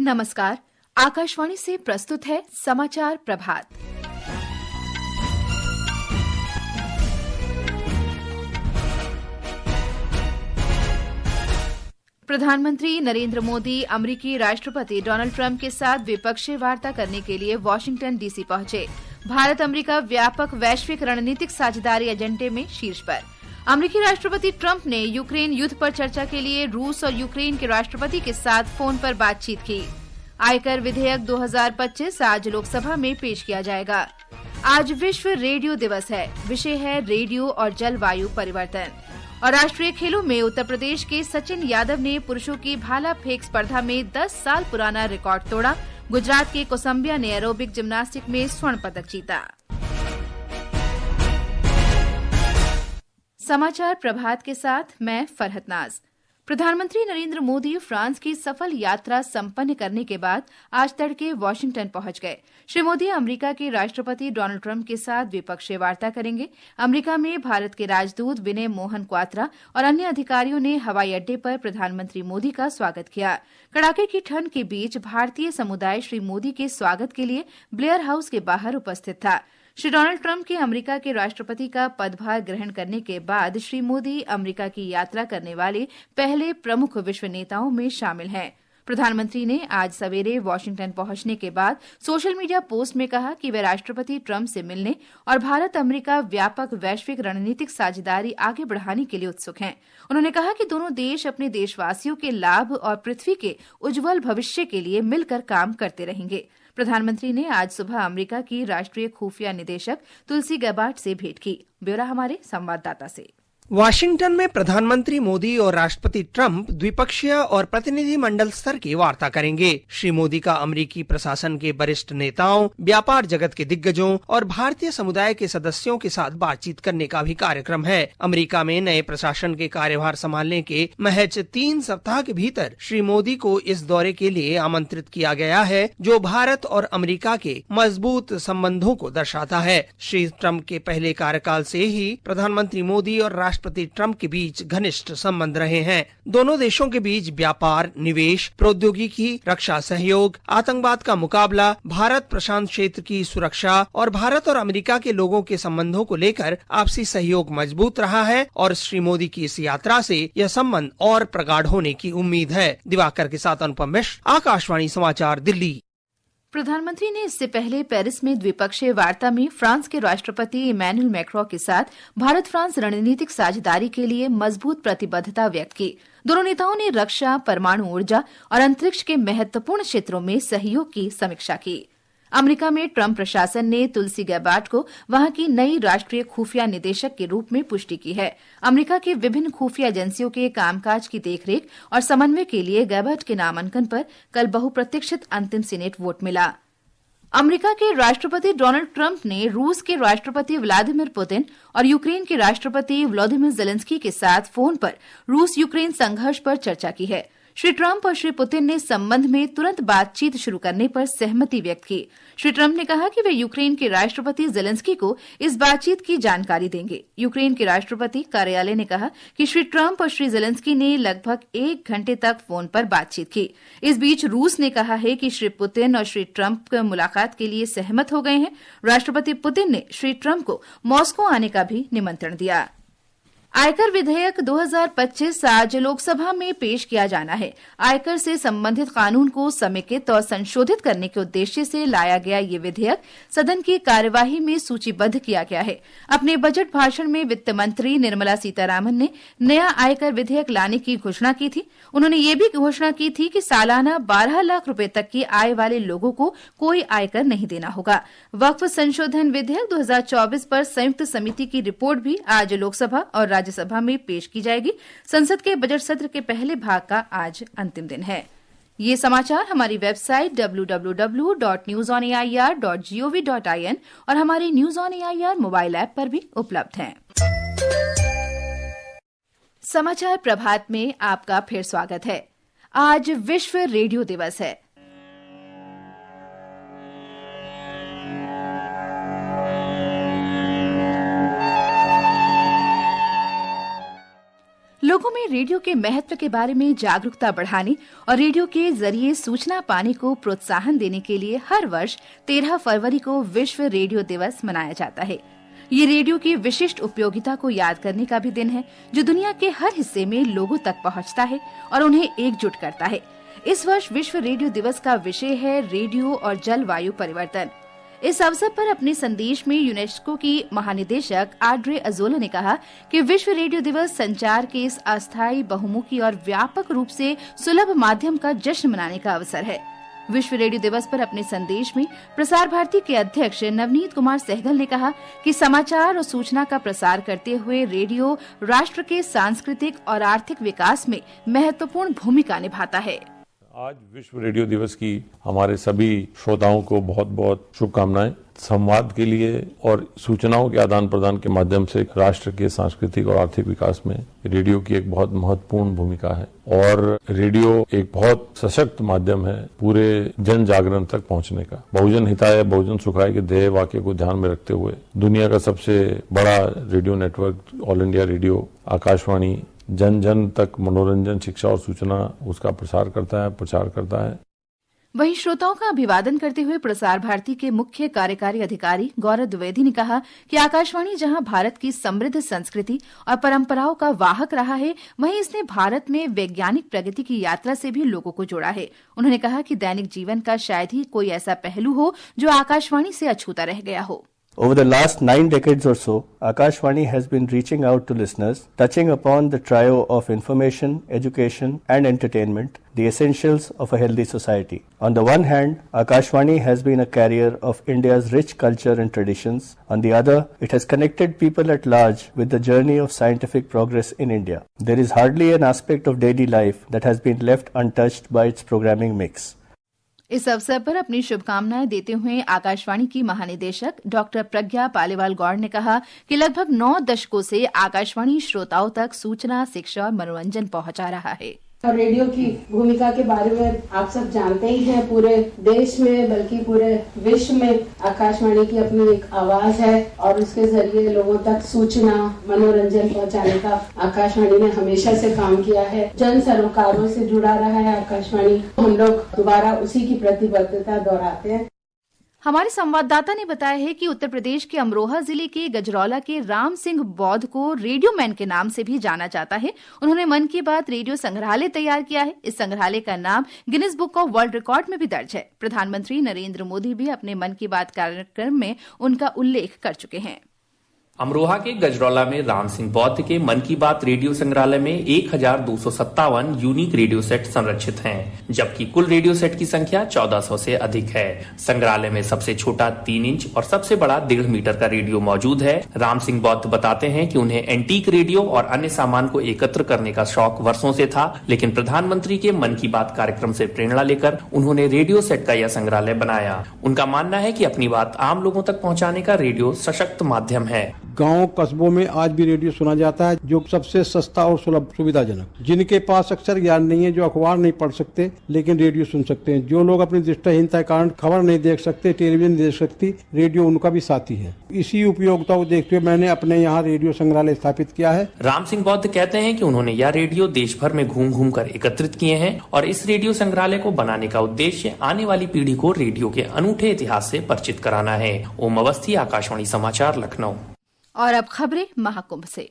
नमस्कार। आकाशवाणी से प्रस्तुत है समाचार प्रभात। प्रधानमंत्री नरेंद्र मोदी अमेरिकी राष्ट्रपति डोनाल्ड ट्रंप के साथ द्विपक्षीय वार्ता करने के लिए वाशिंगटन डीसी पहुंचे। भारत अमेरिका व्यापक वैश्विक रणनीतिक साझेदारी एजेंडे में शीर्ष पर। अमेरिकी राष्ट्रपति ट्रंप ने यूक्रेन युद्ध पर चर्चा के लिए रूस और यूक्रेन के राष्ट्रपति के साथ फोन पर बातचीत की। आयकर विधेयक 2025 आज लोकसभा में पेश किया जाएगा। आज विश्व रेडियो दिवस है। विषय है रेडियो और जलवायु परिवर्तन। और राष्ट्रीय खेलों में उत्तर प्रदेश के सचिन यादव ने पुरुषों की भाला फेंक स्पर्धा में 10 साल पुराना रिकॉर्ड तोड़ा। गुजरात के कोसंबिया ने एरोबिक जिम्नास्टिक में स्वर्ण पदक जीता। समाचार प्रभात के साथ मैं फरहत नाज। प्रधानमंत्री नरेंद्र मोदी फ्रांस की सफल यात्रा संपन्न करने के बाद आज तड़के वाशिंगटन पहुंच गए। श्री मोदी अमेरिका के राष्ट्रपति डोनाल्ड ट्रंप के साथ द्विपक्षीय वार्ता करेंगे। अमेरिका में भारत के राजदूत विनय मोहन क्वात्रा और अन्य अधिकारियों ने हवाई अड्डे पर प्रधानमंत्री मोदी का स्वागत किया। कड़ाके की ठंड के बीच भारतीय समुदाय श्री मोदी के स्वागत के लिए ब्लेयर हाउस के बाहर उपस्थित था। श्री डोनाल्ड ट्रंप के अमेरिका के राष्ट्रपति का पदभार ग्रहण करने के बाद श्री मोदी अमेरिका की यात्रा करने वाले पहले प्रमुख विश्व नेताओं में शामिल हैं। प्रधानमंत्री ने आज सवेरे वाशिंगटन पहुंचने के बाद सोशल मीडिया पोस्ट में कहा कि वे राष्ट्रपति ट्रंप से मिलने और भारत अमेरिका व्यापक वैश्विक रणनीतिक साझेदारी आगे बढ़ाने के लिए उत्सुक हैं। उन्होंने कहा कि दोनों देश अपने देशवासियों के लाभ और पृथ्वी के उज्जवल भविष्य के लिए मिलकर काम करते रहेंगे। प्रधानमंत्री ने आज सुबह अमेरिका की राष्ट्रीय खुफिया निदेशक तुलसी गैबार्ड से भेंट की। ब्यौरा हमारे संवाददाता से। वाशिंगटन में प्रधानमंत्री मोदी और राष्ट्रपति ट्रंप द्विपक्षीय और प्रतिनिधि मंडल स्तर की वार्ता करेंगे। श्री मोदी का अमेरिकी प्रशासन के वरिष्ठ नेताओं, व्यापार जगत के दिग्गजों और भारतीय समुदाय के सदस्यों के साथ बातचीत करने का भी कार्यक्रम है। अमेरिका में नए प्रशासन के कार्यभार संभालने के महज 3 सप्ताह के भीतर श्री मोदी को इस दौरे के लिए आमंत्रित किया गया है, जो भारत और अमेरिका के मजबूत संबंधों को दर्शाता है। श्री ट्रंप के पहले कार्यकाल से ही प्रधानमंत्री मोदी और राष्ट्रपति ट्रंप के बीच घनिष्ठ संबंध रहे हैं। दोनों देशों के बीच व्यापार, निवेश, प्रौद्योगिकी, रक्षा सहयोग, आतंकवाद का मुकाबला, भारत प्रशांत क्षेत्र की सुरक्षा और भारत और अमेरिका के लोगों के संबंधों को लेकर आपसी सहयोग मजबूत रहा है और श्री मोदी की इस यात्रा से यह संबंध और प्रगाढ़ होने की उम्मीद है। दिवाकर के साथ अनुपम मिश्र, आकाशवाणी समाचार, दिल्ली। प्रधानमंत्री ने इससे पहले पेरिस में द्विपक्षीय वार्ता में फ्रांस के राष्ट्रपति इमैनुअल मैक्रों के साथ भारत फ्रांस रणनीतिक साझेदारी के लिए मजबूत प्रतिबद्धता व्यक्त की। दोनों नेताओं ने रक्षा, परमाणु ऊर्जा और अंतरिक्ष के महत्वपूर्ण क्षेत्रों में सहयोग की समीक्षा की। अमेरिका में ट्रंप प्रशासन ने तुलसी गैबार्ड को वहां की नई राष्ट्रीय खुफिया निदेशक के रूप में पुष्टि की है। अमेरिका के विभिन्न खुफिया एजेंसियों के कामकाज की देखरेख और समन्वय के लिए गैबार्ड के नामांकन पर कल बहुप्रतीक्षित अंतिम सीनेट वोट मिला। अमेरिका के राष्ट्रपति डोनाल्ड ट्रंप ने रूस के राष्ट्रपति व्लादिमीर पुतिन और यूक्रेन के राष्ट्रपति वोलोदिमीर जेलेंस्की के साथ फोन पर रूस यूक्रेन संघर्ष पर चर्चा की है। श्री ट्रंप और श्री पुतिन ने संबंध में तुरंत बातचीत शुरू करने पर सहमति व्यक्त की। श्री ट्रंप ने कहा कि वे यूक्रेन के राष्ट्रपति जेलेंस्की को इस बातचीत की जानकारी देंगे। यूक्रेन के राष्ट्रपति कार्यालय ने कहा कि श्री ट्रंप और श्री जेलेंस्की ने लगभग 1 घंटे तक फोन पर बातचीत की। इस बीच रूस ने कहा है कि श्री पुतिन और श्री ट्रंप मुलाकात के लिए सहमत हो गए हैं। राष्ट्रपति पुतिन ने श्री ट्रंप को मॉस्को आने का भी निमंत्रण दिया। आयकर विधेयक 2025 आज लोकसभा में पेश किया जाना है। आयकर से संबंधित कानून को समेकित और संशोधित करने के उद्देश्य से लाया गया ये विधेयक सदन की कार्यवाही में सूचीबद्ध किया गया है। अपने बजट भाषण में वित्त मंत्री निर्मला सीतारामन ने नया आयकर विधेयक लाने की घोषणा की थी। उन्होंने ये भी घोषणा की थी कि सालाना 12 लाख रुपए तक की आय वाले लोगों को कोई आयकर नहीं देना होगा। वक्फ संशोधन विधेयक 2024 पर संयुक्त समिति की रिपोर्ट भी आज लोकसभा और राज्यसभा में पेश की जाएगी। संसद के बजट सत्र के पहले भाग का आज अंतिम दिन है। ये समाचार हमारी वेबसाइट www.newsonair.gov.in और हमारी news on AIR mobile app पर भी उपलब्ध हैं। समाचार प्रभात में आपका फिर स्वागत है। आज विश्व रेडियो दिवस है। लोगों में रेडियो के महत्व के बारे में जागरूकता बढ़ाने और रेडियो के जरिए सूचना पाने को प्रोत्साहन देने के लिए हर वर्ष 13 फरवरी को विश्व रेडियो दिवस मनाया जाता है। ये रेडियो की विशिष्ट उपयोगिता को याद करने का भी दिन है, जो दुनिया के हर हिस्से में लोगों तक पहुंचता है और उन्हें एकजुट करता है। इस वर्ष विश्व रेडियो दिवस का विषय है रेडियो और जलवायु परिवर्तन। इस अवसर पर अपने संदेश में यूनेस्को की महानिदेशक ऑड्रे अज़ोले ने कहा कि विश्व रेडियो दिवस संचार के इस अस्थायी, बहुमुखी और व्यापक रूप से सुलभ माध्यम का जश्न मनाने का अवसर है। विश्व रेडियो दिवस पर अपने संदेश में प्रसार भारती के अध्यक्ष नवनीत कुमार सहगल ने कहा कि समाचार और सूचना का प्रसार करते हुए रेडियो राष्ट्र के सांस्कृतिक और आर्थिक विकास में महत्वपूर्ण भूमिका निभाता है। आज विश्व रेडियो दिवस की हमारे सभी श्रोताओं को बहुत बहुत शुभकामनाएं। संवाद के लिए और सूचनाओं के आदान प्रदान के माध्यम से राष्ट्र के सांस्कृतिक और आर्थिक विकास में रेडियो की एक बहुत महत्वपूर्ण भूमिका है और रेडियो एक बहुत सशक्त माध्यम है पूरे जन जागरण तक पहुंचने का। बहुजन हिताय बहुजन सुखाय के ध्येय वाक्य को ध्यान में रखते हुए दुनिया का सबसे बड़ा radio network all India radio Akashvani जन जन तक मनोरंजन, शिक्षा और सूचना उसका प्रचार करता है। वहीं श्रोताओं का अभिवादन करते हुए प्रसार भारती के मुख्य कार्यकारी अधिकारी गौरव द्विवेदी ने कहा कि आकाशवाणी जहां भारत की समृद्ध संस्कृति और परंपराओं का वाहक रहा है, वहीं इसने भारत में वैज्ञानिक प्रगति की यात्रा से भी लोगों को जोड़ा है। उन्होंने कहा कि दैनिक जीवन का शायद ही कोई ऐसा पहलू हो जो आकाशवाणी से अछूता रह गया हो। Over the last 9 decades or so, Akashvani has been reaching out to listeners, touching upon the trio of information, education and entertainment, the essentials of a healthy society. On the one hand, Akashvani has been a carrier of India's rich culture and traditions. On the other, it has connected people at large with the journey of scientific progress in India. There is hardly an aspect of daily life that has been left untouched by its programming mix. इस अवसर पर अपनी शुभकामनाएं देते हुए आकाशवाणी की महानिदेशक doctor Pragya Paliwal Gaur ने कहा कि लगभग 9 दशकों से आकाशवाणी श्रोताओं तक सूचना, शिक्षा और मनोरंजन पहुंचा रहा है। और रेडियो की भूमिका के बारे में आप सब जानते ही हैं। पूरे देश में बल्कि पूरे विश्व में आकाशवाणी की अपनी एक आवाज है और उसके जरिए लोगों तक सूचना, मनोरंजन पहुंचाने का आकाशवाणी ने हमेशा से काम किया है। जन सरोकारों से जुड़ा रहा है आकाशवाणी। हम लोग दोबारा उसी की प्रतिबद्धता दोहराते हैं। हमारे संवाददाता ने बताया है कि उत्तर प्रदेश के अमरोहा जिले के गजरौला के राम सिंह बौद्ध को रेडियो मैन के नाम से भी जाना जाता है। उन्होंने मन की बात रेडियो संग्रहालय तैयार किया है। इस संग्रहालय का नाम Guinness book of world record में भी दर्ज है। प्रधानमंत्री नरेंद्र मोदी भी अपने मन की बात कार्यक्रम में उनका उल्लेख कर चुके हैं। अमरोहा के गजरौला में राम सिंह बौद्ध के मन की बात रेडियो संग्रहालय में 1257 यूनिक रेडियो सेट संरक्षित हैं, जबकि कुल रेडियो सेट की संख्या 1400 से अधिक है। संग्रहालय में सबसे छोटा 3 इंच और सबसे बड़ा 1.5 मीटर का रेडियो मौजूद है। राम सिंह बौद्ध बताते हैं कि उन्हें एंटीक रेडियो और अन्य सामान को एकत्र करने का शौक वर्षों से था, लेकिन प्रधानमंत्री के मन की बात कार्यक्रम से प्रेरणा लेकर उन्होंने रेडियो सेट का यह संग्रहालय बनाया। उनका मानना है कि अपनी बात आम लोगों तक पहुंचाने का रेडियो सशक्त माध्यम है। गांव कस्बों में आज भी रेडियो सुना जाता है, जो सबसे सस्ता और सुलभ सुविधाजनक। जिनके पास अक्षर ज्ञान नहीं है, जो अखबार नहीं पढ़ सकते लेकिन रेडियो सुन सकते हैं, जो लोग अपनी दृष्टिहीनता के कारण खबर नहीं देख सकते, टेलीविजन नहीं देख सकती, रेडियो उनका भी साथी है। इसी उपयोगिता को देखते हुए मैंने अपने यहाँ रेडियो संग्रहालय स्थापित किया है। राम सिंह बौद्ध कहते हैं कि उन्होंने यह रेडियो देश भर में घूम घूम कर एकत्रित किए हैं और इस रेडियो संग्रहालय को बनाने का उद्देश्य आने वाली पीढ़ी को रेडियो के अनूठे इतिहास से परिचित कराना है। ओम अवस्थी, आकाशवाणी समाचार, लखनऊ। और अब खबरें महाकुंभ से।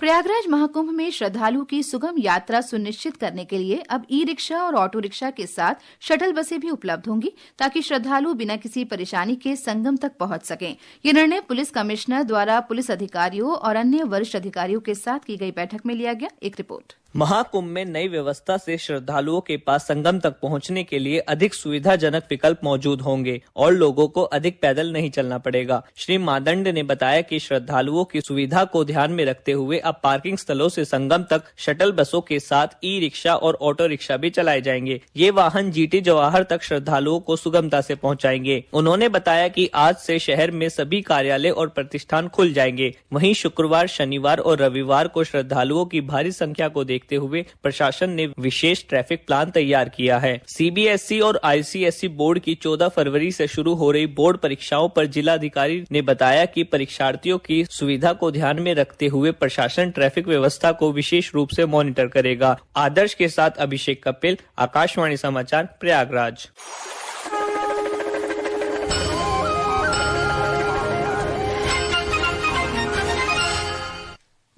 प्रयागराज महाकुंभ में श्रद्धालुओं की सुगम यात्रा सुनिश्चित करने के लिए अब ई रिक्शा और ऑटो रिक्शा के साथ शटल बसें भी उपलब्ध होंगी, ताकि श्रद्धालु बिना किसी परेशानी के संगम तक पहुंच सकें। ये निर्णय पुलिस कमिश्नर द्वारा पुलिस अधिकारियों और अन्य वरिष्ठ अधिकारियों के साथ की गई बैठक में लिया गया। एक रिपोर्ट। महाकुंभ में नई व्यवस्था से श्रद्धालुओं के पास संगम तक पहुंचने के लिए अधिक सुविधाजनक विकल्प मौजूद होंगे और लोगों को अधिक पैदल नहीं चलना पड़ेगा। श्री मादंड ने बताया कि श्रद्धालुओं की सुविधा को ध्यान में रखते हुए अब पार्किंग स्थलों से संगम तक शटल बसों के साथ ई रिक्शा और ऑटो रिक्शा भी चलाए जाएंगे। ये वाहन जीटी जवाहर तक श्रद्धालुओं को सुगमता से पहुंचाएंगे। उन्होंने बताया कि आज से शहर में सभी कार्यालय और प्रतिष्ठान खुल जाएंगे। वहीं शुक्रवार, शनिवार और रविवार को श्रद्धालुओं की भारी संख्या को देखते देखते हुए प्रशासन ने विशेष ट्रैफिक प्लान तैयार किया है। CBSE और ICSE बोर्ड की 14 फरवरी से शुरू हो रही बोर्ड परीक्षाओं पर जिलाधिकारी ने बताया कि परीक्षार्थियों की सुविधा को ध्यान में रखते हुए प्रशासन ट्रैफिक व्यवस्था को विशेष रूप से मॉनिटर करेगा। आदर्श के साथ अभिषेक कपिल, आकाशवाणी समाचार, प्रयागराज।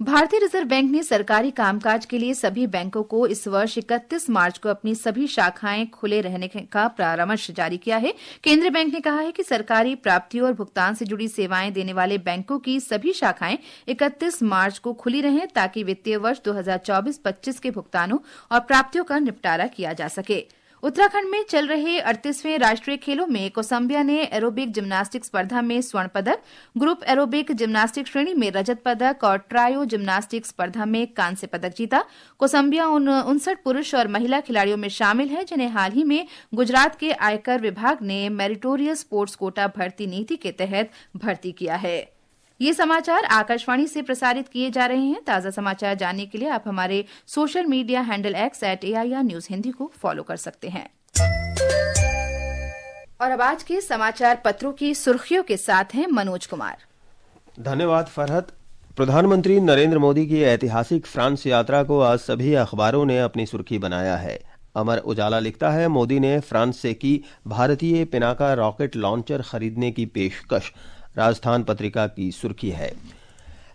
भारतीय रिजर्व बैंक ने सरकारी कामकाज के लिए सभी बैंकों को इस वर्ष 31 मार्च को अपनी सभी शाखाएं खुले रहने का परामर्श जारी किया है। केंद्रीय बैंक ने कहा है कि सरकारी प्राप्तियों और भुगतान से जुड़ी सेवाएं देने वाले बैंकों की सभी शाखाएं 31 मार्च को खुली रहें ताकि वित्तीय वर्ष 2024-25 के भुगतानों और प्राप्तियों का निपटारा किया जा सके। उत्तराखंड में चल रहे 38वें राष्ट्रीय खेलों में कोसंबिया ने एरोबिक जिम्नास्टिक स्पर्धा में स्वर्ण पदक, ग्रुप एरोबिक जिम्नास्टिक श्रेणी में रजत पदक और ट्रायो जिम्नास्टिक स्पर्धा में कांस्य पदक जीता। कोसंबिया 59 पुरुष और महिला खिलाड़ियों में शामिल है जिन्हें हाल ही में गुजरात के आयकर विभाग ने मेरिटोरियस स्पोर्ट्स कोटा भर्ती नीति के तहत भर्ती किया है। ये समाचार आकाशवाणी से प्रसारित किए जा रहे हैं। ताजा समाचार जानने के लिए आप हमारे social media handle X @AIR News Hindi को फॉलो कर सकते हैं। और अब आज के समाचार पत्रों की सुर्खियों के साथ हैं मनोज कुमार। धन्यवाद फरहत। प्रधानमंत्री नरेंद्र मोदी की ऐतिहासिक फ्रांस यात्रा को आज सभी अखबारों ने अपनी सुर्खी बनाया है। अमर उजाला लिखता है, मोदी ने फ्रांस से की भारतीय पिनाका रॉकेट लॉन्चर खरीदने की पेशकश। राजस्थान पत्रिका की सुर्खी है,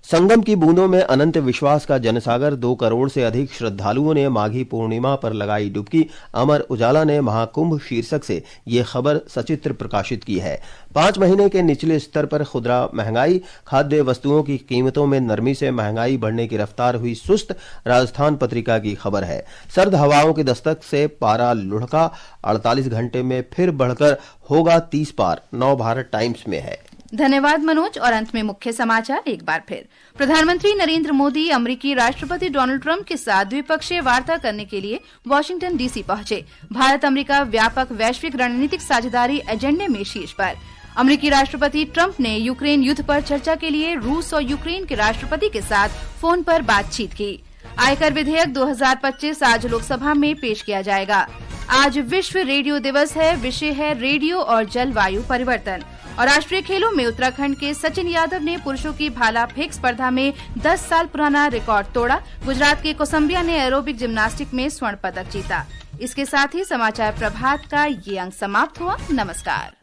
संगम की बूंदों में अनंत विश्वास का जनसागर, 2 करोड़ से अधिक श्रद्धालुओं ने माघी पूर्णिमा पर लगाई डुबकी। अमर उजाला ने महाकुंभ शीर्षक से ये खबर सचित्र प्रकाशित की है। 5 महीने के निचले स्तर पर खुदरा महंगाई, खाद्य वस्तुओं की कीमतों में नरमी से महंगाई बढ़ने की रफ्तार हुई सुस्त। राजस्थान पत्रिका की खबर है, सर्द हवाओं की दस्तक से पारा लुढ़का, 48 घंटे में फिर बढ़कर होगा 30 पार। नव भारत टाइम्स में है। धन्यवाद मनोज। और अंत में मुख्य समाचार एक बार फिर। प्रधानमंत्री नरेंद्र मोदी अमेरिकी राष्ट्रपति डोनाल्ड ट्रंप के साथ द्विपक्षीय वार्ता करने के लिए वाशिंगटन DC पहुंचे। भारत अमेरिका व्यापक वैश्विक रणनीतिक साझेदारी एजेंडे में शीर्ष पर। अमेरिकी राष्ट्रपति ट्रंप ने यूक्रेन युद्ध पर चर्चा के लिए रूस और यूक्रेन के राष्ट्रपति के साथ फोन पर बातचीत की। आयकर विधेयक 2025 आज लोकसभा में पेश किया जाएगा। आज विश्व रेडियो दिवस है। विषय है रेडियो और जलवायु परिवर्तन। और राष्ट्रीय खेलों में उत्तराखंड के सचिन यादव ने पुरुषों की भाला फेंक स्पर्धा में 10 साल पुराना रिकॉर्ड तोड़ा। गुजरात के कोसंबिया ने एरोबिक जिम्नास्टिक में स्वर्ण पदक जीता। इसके साथ ही समाचार प्रभात का ये अंक समाप्त हुआ। नमस्कार।